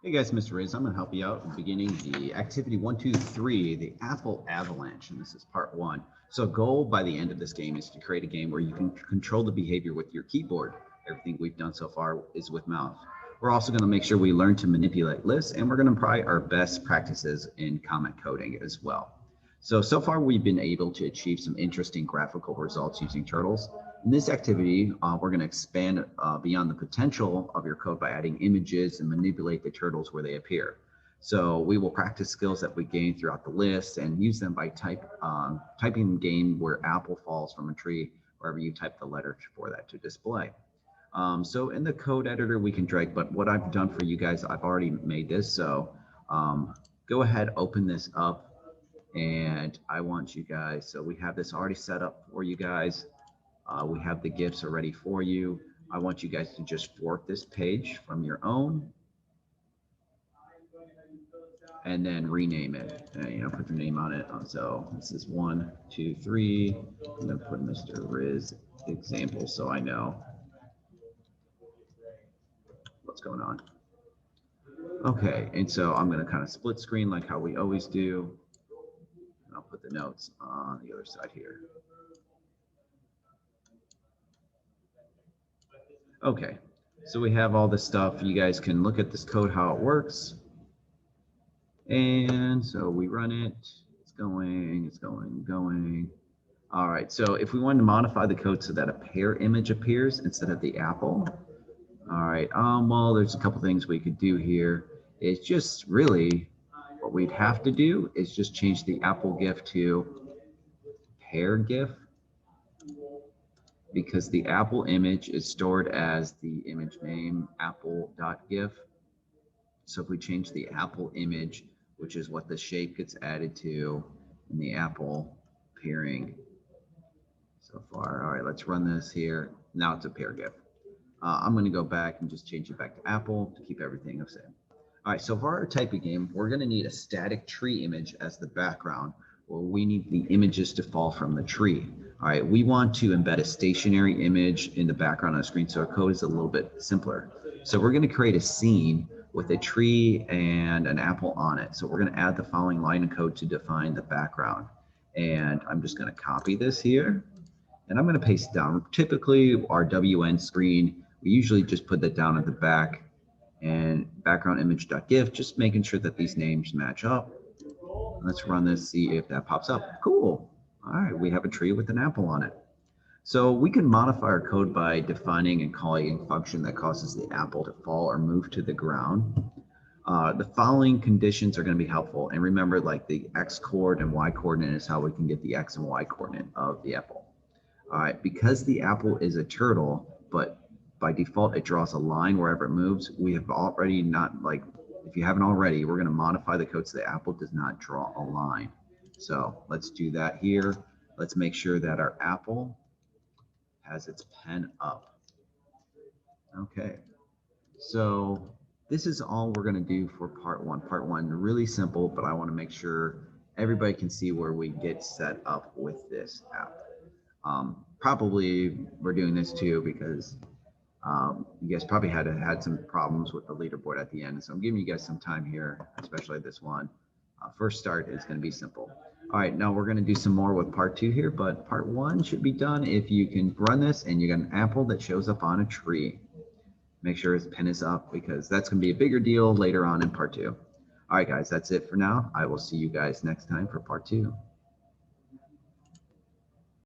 Hey guys, Mr. Riz, I'm going to help you out beginning the activity 1, 2, 3, the Apple Avalanche, and this is part 1. So goal by the end of this game is to create a game where you can control the behavior with your keyboard. Everything we've done so far is with mouse. We're also going to make sure we learn to manipulate lists, and we're going to apply our best practices in comment coding as well. So far we've been able to achieve some interesting graphical results using turtles. In this activity, we're going to expand beyond the potential of your code by adding images and manipulate the turtles where they appear. So we will practice skills that we gain throughout the list and use them by typing the game where apple falls from a tree, wherever you type the letter for that to display. So in the code editor, we can drag, but what I've done for you guys, I've already made this. So go ahead, open this up. And I want you guys, so we have this already set up for you guys. We have the GIFs already for you. I want you guys to just fork this page from your own and then rename it, and, put your name on it. So this is 1, 2, 3. I'm going to put Mr. Riz example so I know what's going on. Okay, and so I'm going to kind of split screen like how we always do. I'll put the notes on the other side here. Okay, so we have all this stuff. You guys can look at this code, how it works. And so we run it. It's going. All right, so if we wanted to modify the code so that a pear image appears instead of the apple. All right, well, there's a couple things we could do here. It's just really what we'd have to do is just change the apple GIF to pear GIF, because the apple image is stored as the image name apple.gif. So if we change the apple image, which is what the shape gets added to, and the apple appearing so far. All right, let's run this here. Now it's a pear GIF. I'm going to go back and just change it back to apple to keep everything the same. All right, so for our typing game, we're going to need a static tree image as the background, where we need the images to fall from the tree. All right, we want to embed a stationary image in the background on the screen, so our code is a little bit simpler. So we're going to create a scene with a tree and an apple on it. So we're going to add the following line of code to define the background. And I'm just going to copy this here, and I'm going to paste down. Typically, our WN screen, we usually just put that down at the back. And background image.gif, just making sure that these names match up. Let's run this, see if that pops up. Cool. All right, we have a tree with an apple on it. So we can modify our code by defining and calling a function that causes the apple to fall or move to the ground. The following conditions are going to be helpful. And remember, like the X coordinate and Y coordinate is how we can get the X and Y coordinate of the apple. All right, because the apple is a turtle, but by default, it draws a line wherever it moves. We have already if you haven't already, we're going to modify the code so the apple does not draw a line. So let's do that here. Let's make sure that our apple has its pen up. Okay, so this is all we're going to do for part 1. Part 1, really simple, but I want to make sure everybody can see where we get set up with this app. Probably we're doing this too because you guys probably had some problems with the leaderboard at the end. So I'm giving you guys some time here, especially this one. First start is going to be simple. All right, now we're going to do some more with part 2 here, but part 1 should be done if you can run this and you got an apple that shows up on a tree. Make sure his pen is up because that's going to be a bigger deal later on in part 2. All right, guys, that's it for now. I will see you guys next time for part 2.